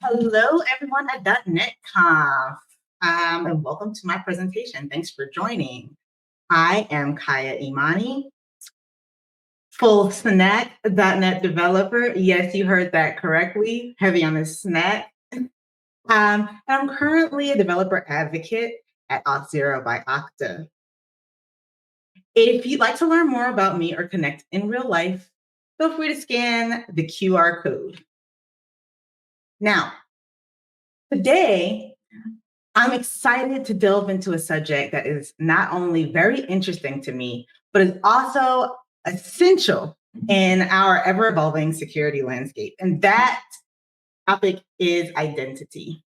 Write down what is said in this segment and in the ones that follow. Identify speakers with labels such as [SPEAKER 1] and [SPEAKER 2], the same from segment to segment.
[SPEAKER 1] Hello, everyone at dotnet Conf, and welcome to my presentation. Thanks for joining. I am Kaya Imani, full snack .NET developer. Yes, you heard that correctly, heavy on the snack. And I'm currently a developer advocate at Auth0 by Okta. If you'd like to learn more about me or connect in real life, feel free to scan the QR code. Now, today, I'm excited to delve into a subject that is not only very interesting to me, but is also essential in our ever-evolving security landscape. And that topic is identity.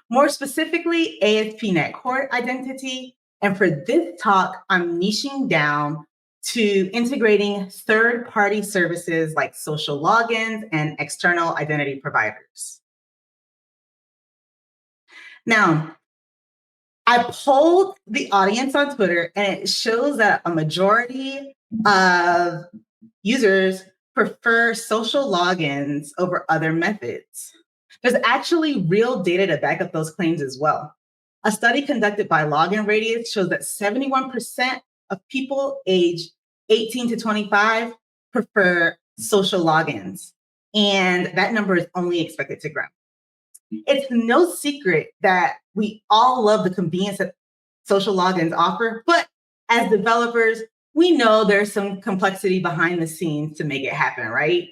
[SPEAKER 1] More specifically, ASP.NET Core identity. And for this talk, I'm niching down to integrating third-party services like social logins and external identity providers. Now, I polled the audience on Twitter, and it shows that a majority of users prefer social logins over other methods. There's actually real data to back up those claims as well. A study conducted by Login Radius shows that 71% of people aged 18 to 25 prefer social logins, and that number is only expected to grow. It's no secret that we all love the convenience that social logins offer, but as developers, we know there's some complexity behind the scenes to make it happen, right?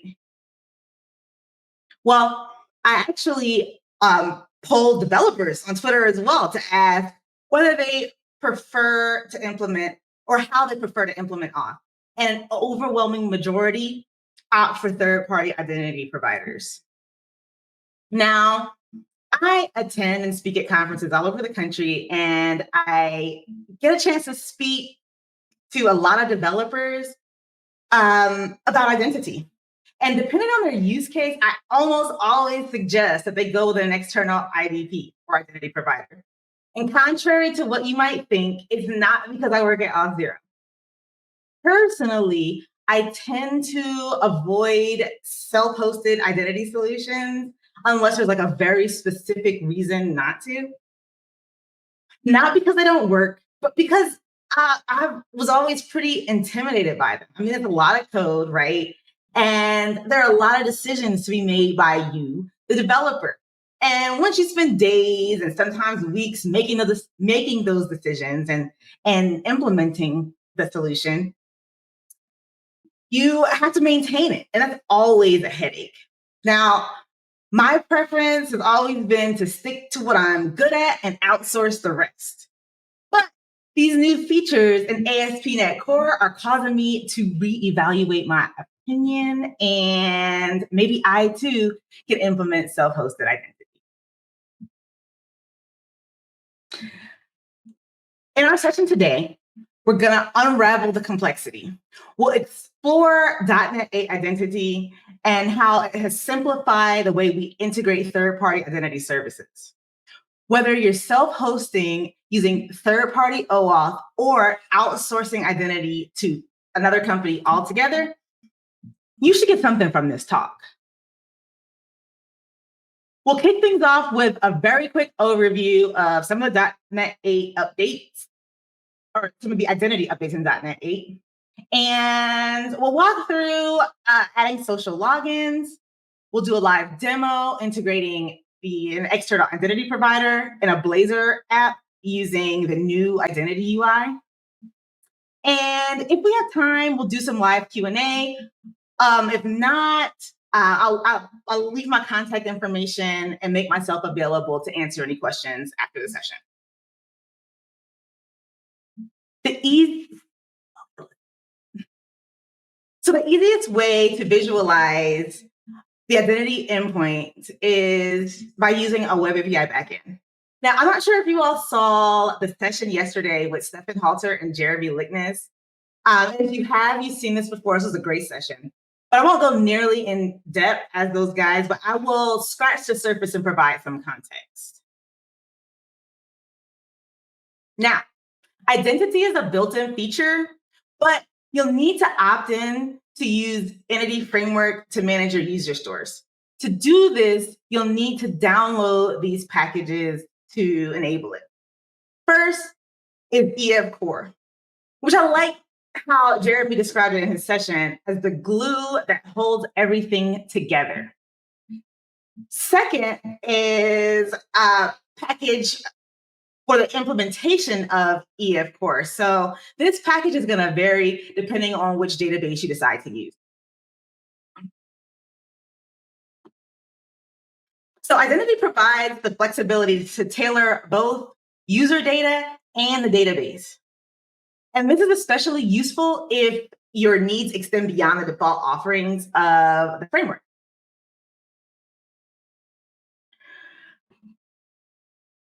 [SPEAKER 1] Well, I actually polled developers on Twitter as well to ask whether they prefer to implement or how they prefer to implement Auth. And an overwhelming majority opt for third-party identity providers. Now, I attend and speak at conferences all over the country, and I get a chance to speak to a lot of developers about identity. And depending on their use case, I almost always suggest that they go with an external IDP or identity provider. And contrary to what you might think, it's not because I work at Auth0. Personally, I tend to avoid self-hosted identity solutions unless there's like a very specific reason not to. Not because they don't work, but because I was always pretty intimidated by them. I mean, there's a lot of code, right? And there are a lot of decisions to be made by you, the developer. And once you spend days and sometimes weeks making those decisions and implementing the solution, you have to maintain it. And that's always a headache. Now, my preference has always been to stick to what I'm good at and outsource the rest. But these new features in ASP.NET Core are causing me to reevaluate my opinion, and maybe I too can implement self-hosted identity. In our session today, we're gonna unravel the complexity. We'll explore .NET 8 identity and how it has simplified the way we integrate third-party identity services. Whether you're self-hosting using third-party OAuth or outsourcing identity to another company altogether, you should get something from this talk. We'll kick things off with a very quick overview of some of the .NET 8 updates, or some of the identity updates in .NET 8. And we'll walk through adding social logins. We'll do a live demo integrating an external identity provider in a Blazor app using the new identity UI. And if we have time, we'll do some live Q&A. If not, I'll leave my contact information and make myself available to answer any questions after the session. The easiest way to visualize the identity endpoint is by using a web API backend. Now, I'm not sure if you all saw the session yesterday with Stefan Halter and Jeremy Lickness. If you have, you've seen this before. This was a great session. But I won't go nearly in depth as those guys, but I will scratch the surface and provide some context. Now, identity is a built-in feature, but you'll need to opt in to use Entity Framework to manage your user stores. To do this, you'll need to download these packages to enable it. First is EF Core, which I like how Jeremy described it in his session as the glue that holds everything together. Second is a package for the implementation of EF Core. So this package is going to vary depending on which database you decide to use. So Identity provides the flexibility to tailor both user data and the database. And this is especially useful if your needs extend beyond the default offerings of the framework.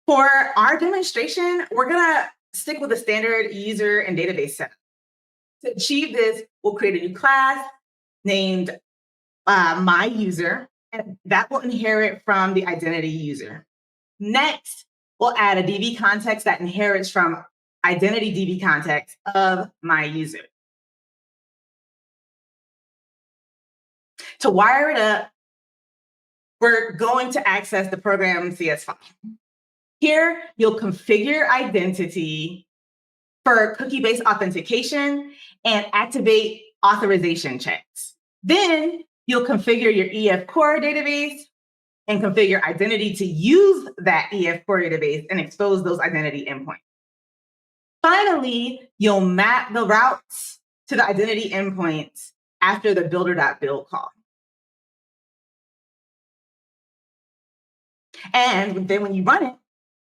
[SPEAKER 1] For our demonstration, we're gonna stick with the standard user and database setup. To achieve this, we'll create a new class named my user, and that will inherit from the identity user. Next, we'll add a DB context that inherits from identity DB context of my user. To wire it up, we're going to access the program CS file. Here, you'll configure identity for cookie-based authentication and activate authorization checks. Then you'll configure your EF Core database and configure identity to use that EF Core database and expose those identity endpoints. Finally, you'll map the routes to the identity endpoints after the builder.build call. And then when you run it,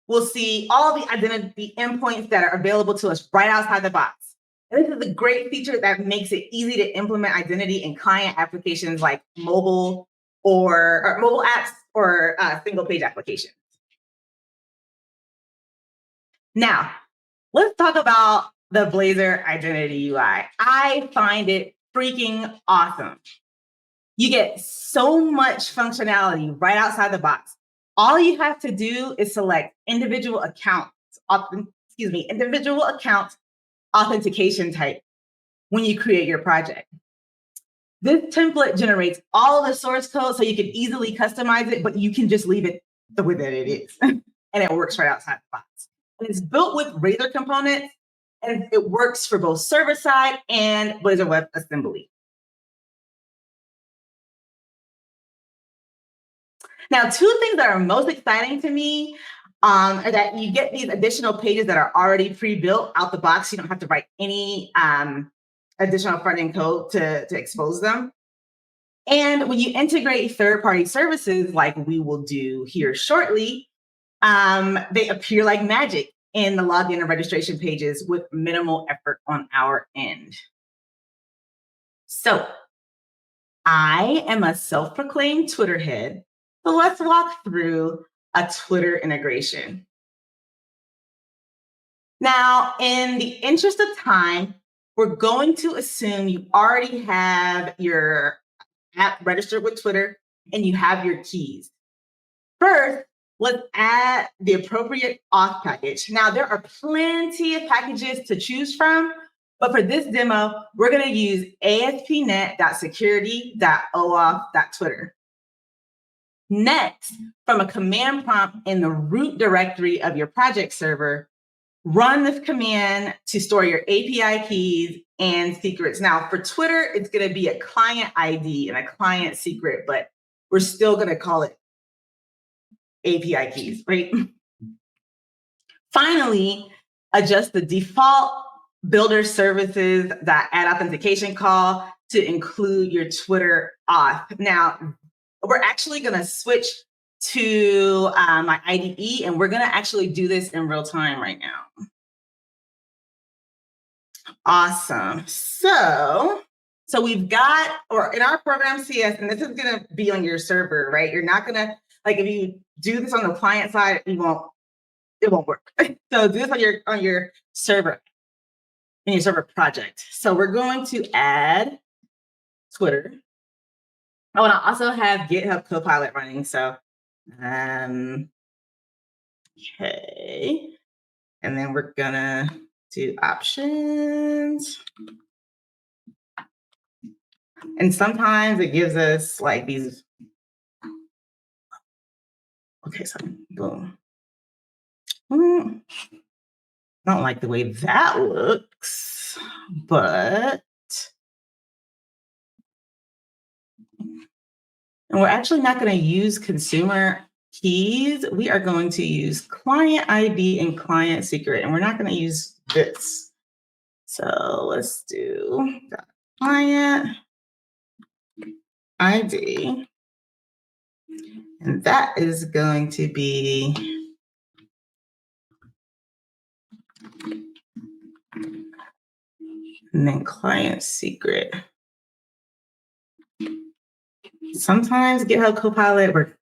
[SPEAKER 1] we'll see all the identity endpoints that are available to us right outside the box. And this is a great feature that makes it easy to implement identity in client applications like mobile or mobile apps or single page applications. Now, let's talk about the Blazor Identity UI. I find it freaking awesome. You get so much functionality right outside the box. All you have to do is select individual account authentication type when you create your project. This template generates all the source code so you can easily customize it, but you can just leave it the way that it is. And it works right outside the box. And it's built with Razor components, and it works for both server-side and Blazor WebAssembly. Now, two things that are most exciting to me are that you get these additional pages that are already pre-built out the box. You don't have to write any additional front-end code to expose them. And when you integrate third-party services like we will do here shortly, they appear like magic in the login and registration pages with minimal effort on our end. So I am a self-proclaimed Twitter head. So let's walk through a Twitter integration. Now, in the interest of time, we're going to assume you already have your app registered with Twitter and you have your keys. First, let's add the appropriate auth package. Now, there are plenty of packages to choose from, but for this demo, we're going to use aspnet.security.oauth.twitter. Next, from a command prompt in the root directory of your project server, run this command to store your API keys and secrets. Now, for Twitter, it's going to be a client ID and a client secret, but we're still going to call it API keys, right? Finally, adjust the default builder services that add authentication call to include your Twitter auth. Now, we're actually going to switch to my IDE, and we're going to actually do this in real time right now. Awesome. So we've got, or in our program CS, and this is going to be on your server, right? You're not going to, like, if you do this on the client side, it won't work. So do this on your server, in your server project. So we're going to add Twitter. Oh, and I also have GitHub Copilot running. So, okay. And then we're gonna do options. And sometimes it gives us like these, okay, so boom. I don't like the way that looks, but and we're actually not going to use consumer keys. We are going to use client ID and client secret, and we're not going to use this. So let's do client ID, and that is going to be and then client secret. Sometimes GitHub Copilot works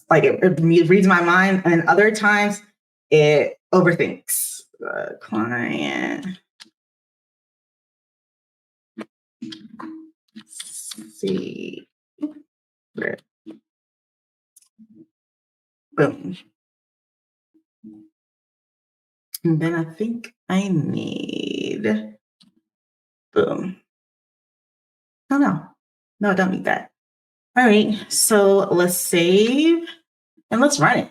[SPEAKER 1] like it reads my mind, and other times it overthinks. Client secret. Boom. And then I think I need boom. Oh no. No, I don't need that. All right. So let's save and let's run it.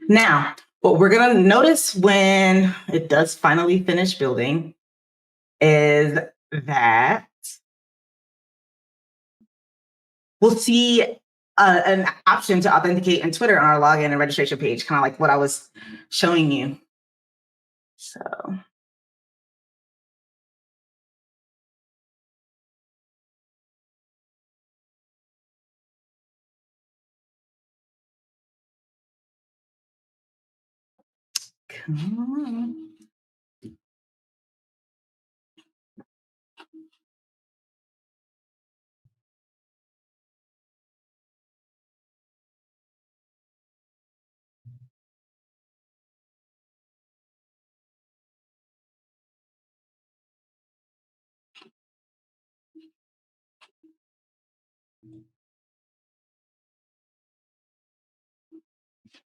[SPEAKER 1] Now, what we're going to notice when it does finally finish building is that we'll see an option to authenticate in Twitter on our login and registration page, kind of like what I was showing you. So come on.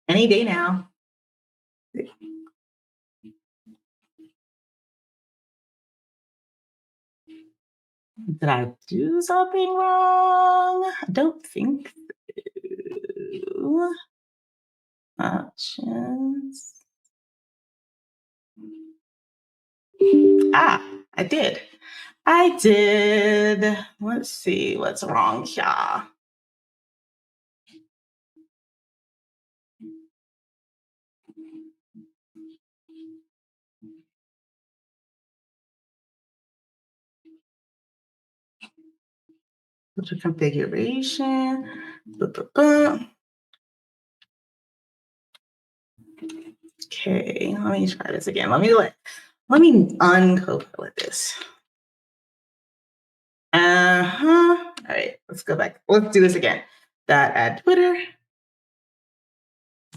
[SPEAKER 1] Any day now. Did I do something wrong? I don't think so. Options. Ah, I did. I did. Let's see what's wrong here. Filter configuration. Okay, let me try this again. Let me uncopilot this. All right, let's go back. Let's do this again. Dot add Twitter.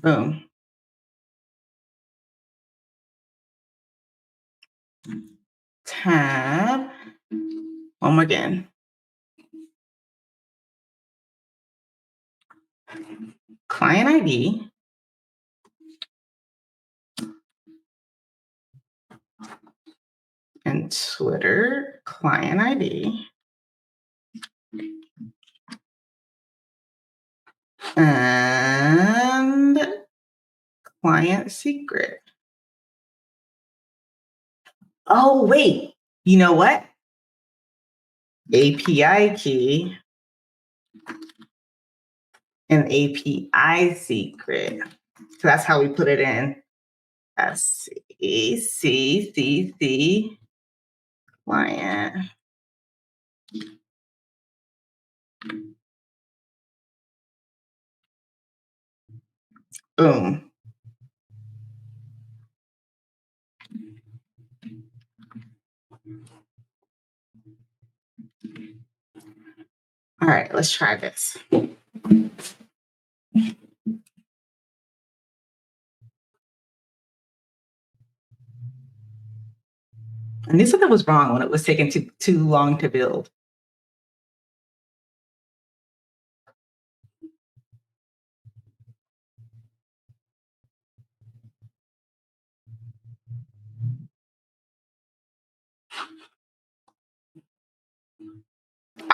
[SPEAKER 1] Boom. Tab. One more again. Client ID. And Twitter client ID. And client secret. Oh, wait. You know what? API key and API secret. So that's how we put it in. C client. Boom. All right, let's try this. And this something was wrong when it was taking too long to build.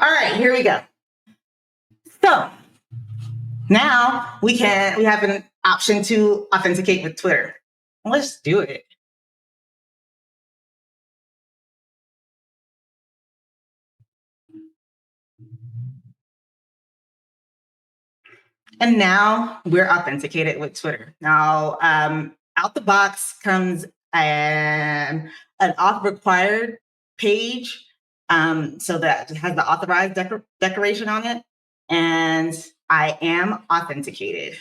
[SPEAKER 1] All right, here we go. So now we have an option to authenticate with Twitter. Let's do it. And now we're authenticated with Twitter. Now, out the box comes an auth required page. So that has the authorized decoration on it. And I am authenticated.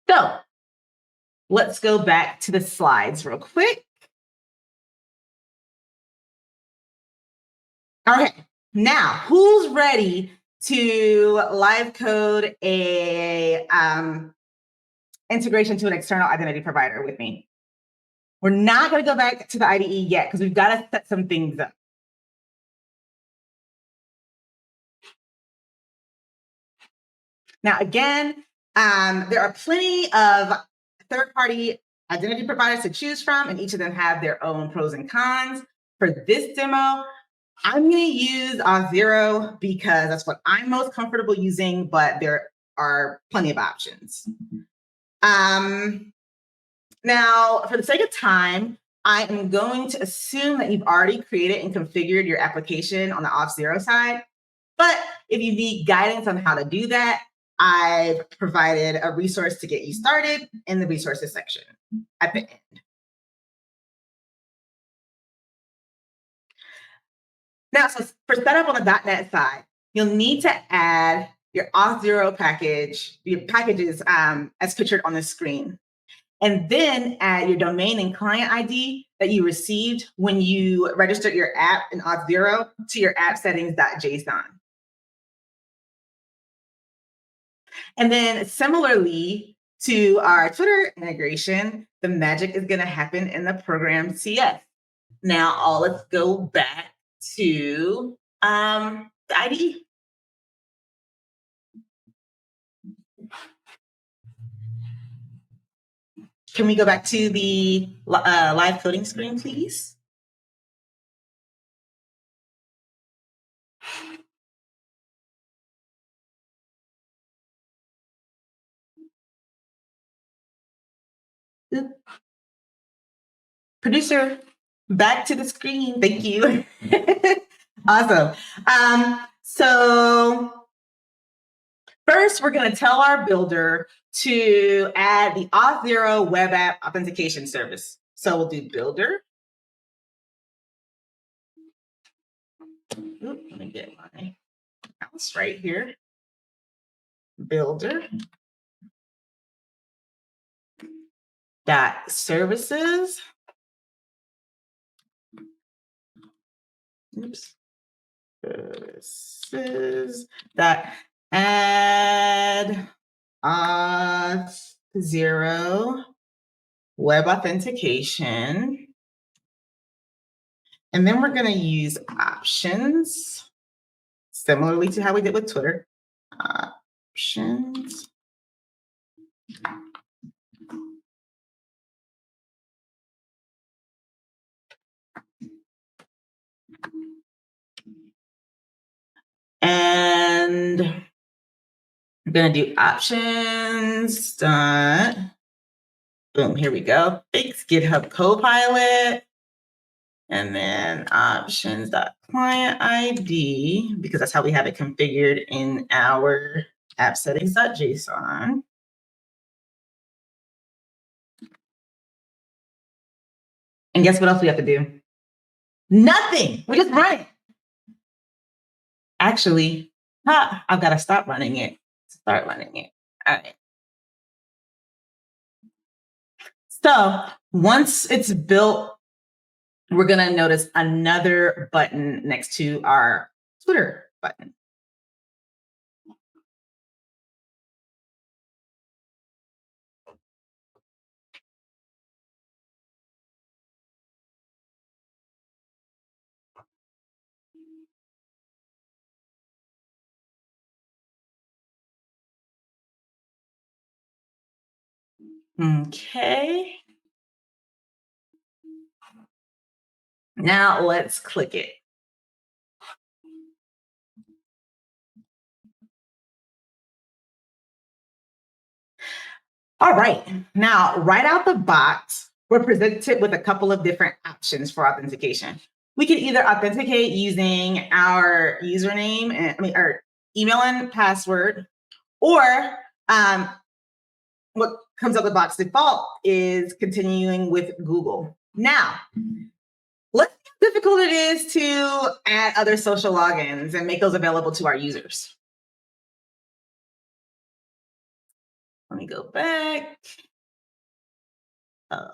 [SPEAKER 1] So let's go back to the slides real quick. All right. Now, who's ready to live code a integration to an external identity provider with me? We're not going to go back to the IDE yet because we've got to set some things up. Now, again, there are plenty of third-party identity providers to choose from, and each of them have their own pros and cons. For this demo, I'm going to use Auth0 because that's what I'm most comfortable using, but there are plenty of options. Now, for the sake of time, I am going to assume that you've already created and configured your application on the Auth0 side. But if you need guidance on how to do that, I've provided a resource to get you started in the resources section at the end. Now, so for setup on the .NET side, you'll need to add your Auth0 package, your packages as pictured on the screen. And then add your domain and client ID that you received when you registered your app in Auth0 to your app settings.json. And then similarly to our Twitter integration, the magic is going to happen in the program CS. Now, let's go back to the IDE. Can we go back to the live coding screen, please? Producer, back to the screen. Thank you. Awesome. So first, we're going to tell our builder to add the Auth0 web app authentication service. So we'll do builder. Let me get my mouse right here. Builder. Dot services. Oops. Services. Dot add Auth0 web authentication. And then we're going to use options, similarly to how we did with Twitter. Options. And I'm going to do options. Boom, here we go. Thanks, GitHub Copilot. And then options.client ID, because that's how we have it configured in our app settings.json. And guess what else we have to do? Nothing. We just run it. Actually, I've got to stop running it. Start running it. All right. So once it's built, we're going to notice another button next to our Twitter button. Okay. Now let's click it. All right. Now, right out the box, we're presented with a couple of different options for authentication. We can either authenticate using our username and our email and password, or what comes up the box default is continuing with Google. Now, let's see how difficult it is to add other social logins and make those available to our users. Let me go back. Oh.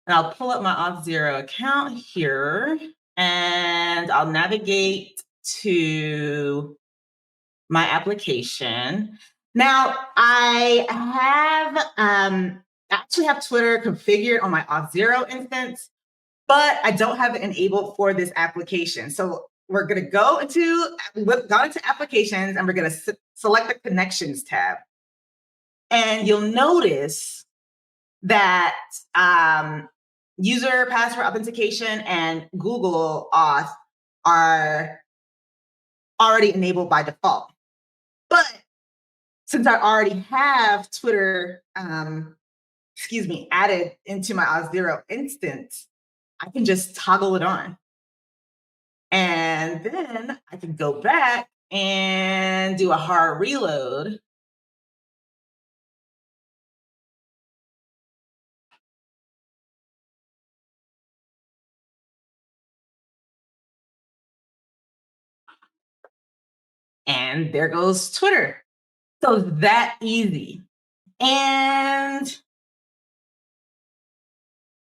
[SPEAKER 1] And I'll pull up my Auth0 account here, and I'll navigate to my application. Now, I actually have Twitter configured on my Auth0 instance, but I don't have it enabled for this application. So we're going to go into applications, and we're going to select the connections tab. And you'll notice that user password authentication and Google Auth are already enabled by default. But since I already have Twitter, added into my Auth0 instance, I can just toggle it on. And then I can go back and do a hard reload. And there goes Twitter. So it's that easy. And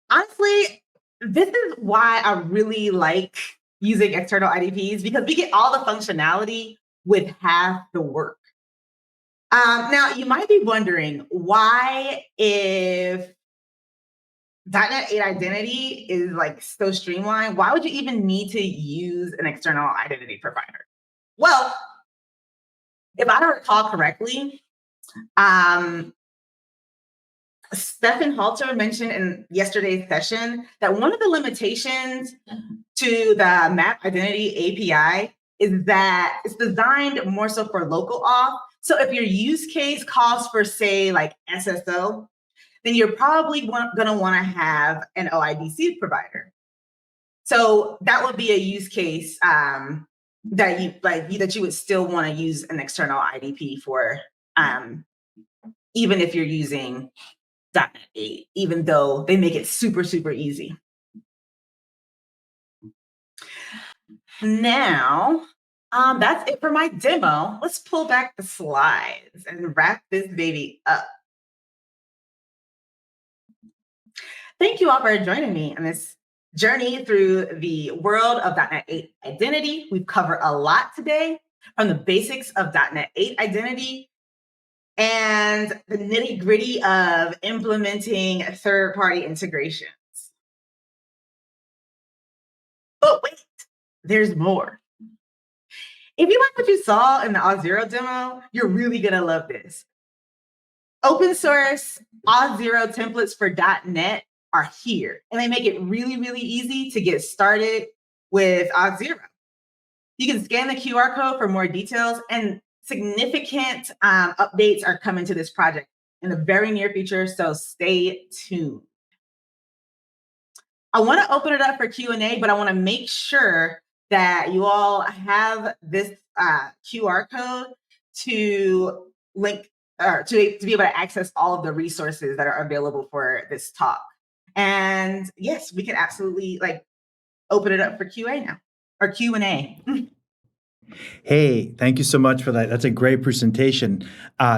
[SPEAKER 1] honestly, this is why I really like using external IDPs, because we get all the functionality with half the work. Now, you might be wondering why, if .NET 8 identity is like so streamlined, why would you even need to use an external identity provider? Well, if I recall correctly, Stefan Halter mentioned in yesterday's session that one of the limitations to the map identity API is that it's designed more so for local auth. So if your use case calls for, say, like SSO, then you're probably going to want to have an OIDC provider. So that would be a use case that you would still want to use an external IDP for, even if you're using .NET 8, even though they make it super, super easy. Now, that's it for my demo. Let's pull back the slides and wrap this baby up. Thank you all for joining me on this journey through the world of .NET 8 identity. We've covered a lot today, from the basics of .NET 8 identity and the nitty-gritty of implementing third-party integrations. But wait, there's more. If you like what you saw in the Auth0 demo, you're really gonna love this. Open source Auth0 templates for .NET are here, and they make it really, really easy to get started with Auth0. You can scan the QR code for more details, and significant updates are coming to this project in the very near future, so stay tuned. I want to open it up for Q&A, but I want to make sure that you all have this QR code to link or to be able to access all of the resources that are available for this talk. And yes, we can absolutely open it up for QA now, or Q&A.
[SPEAKER 2] Hey, thank you so much for that. That's a great presentation.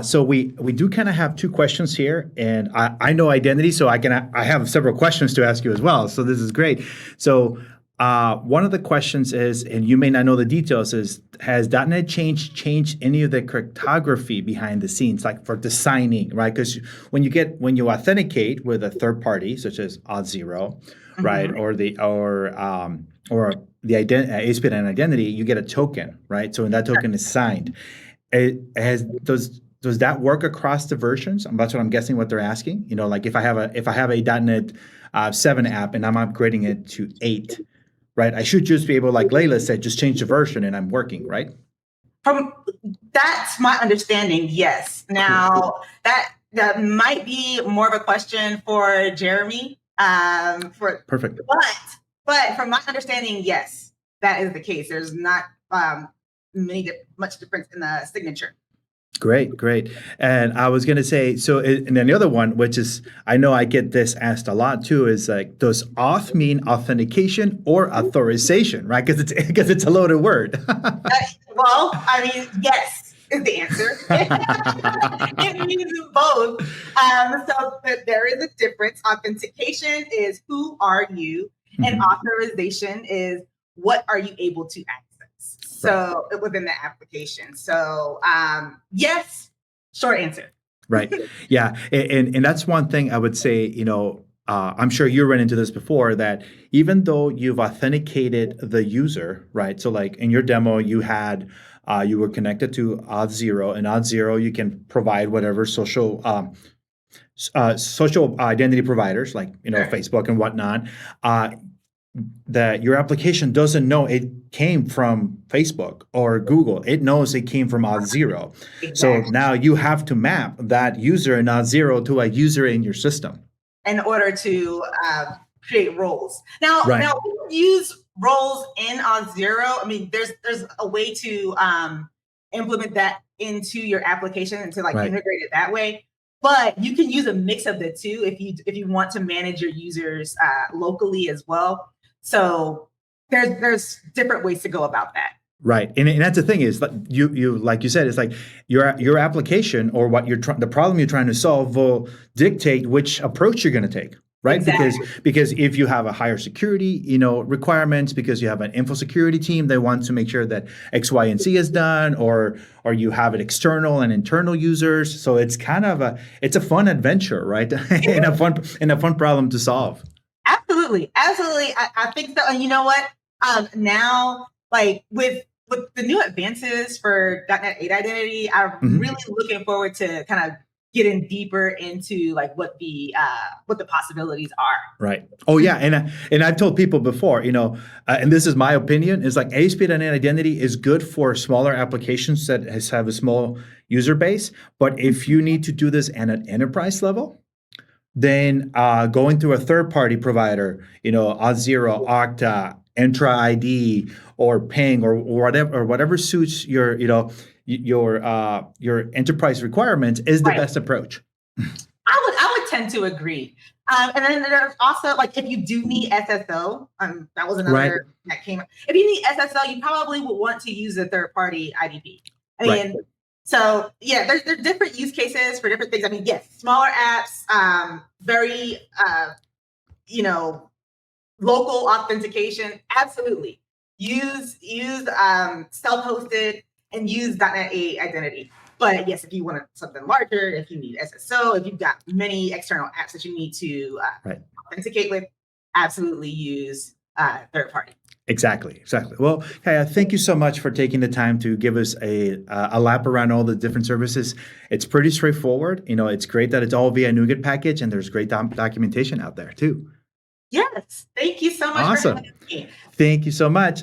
[SPEAKER 2] So we do kind of have two questions here, and I know identity, so I have several questions to ask you as well. So this is great. So one of the questions is, and you may not know the details, is has .NET changed any of the cryptography behind the scenes, like for the signing, right? Because when you authenticate with a third party, such as Auth0, right, or the ASP.NET identity, you get a token, right? So when that token is signed, does that work across the versions? That's what I'm guessing what they're asking. You know, like if I have a .NET 7 app and I'm upgrading it to 8, right? I should just be able, like Layla said, just change the version and I'm working, right?
[SPEAKER 1] That's my understanding, yes. Now, that that might be more of a question for Jeremy.
[SPEAKER 2] Perfect.
[SPEAKER 1] But from my understanding, yes, that is the case. There's not much difference in the signature.
[SPEAKER 2] Great, great. And I was going to say, and then the other one, which is, I know I get this asked a lot too, is like, does auth mean authentication or authorization, right? Because it's a loaded word.
[SPEAKER 1] Well, I mean, yes is the answer. It means both. So there is a difference. Authentication is who are you, and authorization is what are you able to access. So within the application. So yes, short answer.
[SPEAKER 2] Right. Yeah. And that's one thing I would say, I'm sure you ran into this before, that even though you've authenticated the user, right? So like in your demo, you were connected to Auth0, and Auth0, you can provide whatever social identity providers like, Facebook and whatnot. That your application doesn't know it came from Facebook or Google. It knows it came from Auth0. Exactly. So now you have to map that user in Auth0 to a user in your system
[SPEAKER 1] in order to create roles. Now we use roles in Auth0. I mean, there's a way to implement that into your application and to integrate it that way. But you can use a mix of the two if you want to manage your users locally as well. So there's different ways to go about that.
[SPEAKER 2] Right, and that's the thing is, you like you said, it's like your application or what the problem you're trying to solve will dictate which approach you're going to take. Right, exactly. because if you have a higher security, requirements, because you have an info security team, they want to make sure that X, Y, and Z is done, or you have an external and internal users. So it's kind of it's a fun adventure, right? and a fun problem to solve.
[SPEAKER 1] Absolutely. I think so. And you know what? Now, like with the new advances for .NET 8 identity, I'm really looking forward to kind of getting deeper into like what the possibilities are. Right.
[SPEAKER 2] Oh yeah, and I've told people before, and this is my opinion, is like ASP.NET Identity is good for smaller applications that have a small user base. But if you need to do this at an enterprise level, then going through a third-party provider, Auth0, Okta, Entra ID, or Ping, or whatever suits your enterprise requirements is the best approach.
[SPEAKER 1] I would tend to agree. And then there's also like if you do need SSO, that was another that came up. If you need SSO, you probably would want to use a third-party IDP. I mean, so yeah, there's different use cases for different things. I mean, yes, smaller apps, very local authentication, absolutely. Use self-hosted and use .NET 8 identity. But yes, if you want something larger, if you need SSO, if you've got many external apps that you need to authenticate with, absolutely use third party.
[SPEAKER 2] Exactly. Well, Kaya, thank you so much for taking the time to give us a lap around all the different services. It's pretty straightforward. It's great that it's all via NuGet package, and there's great documentation out there too.
[SPEAKER 1] Yes. Thank you so much.
[SPEAKER 2] Awesome.
[SPEAKER 1] For having me.
[SPEAKER 2] Thank you so much.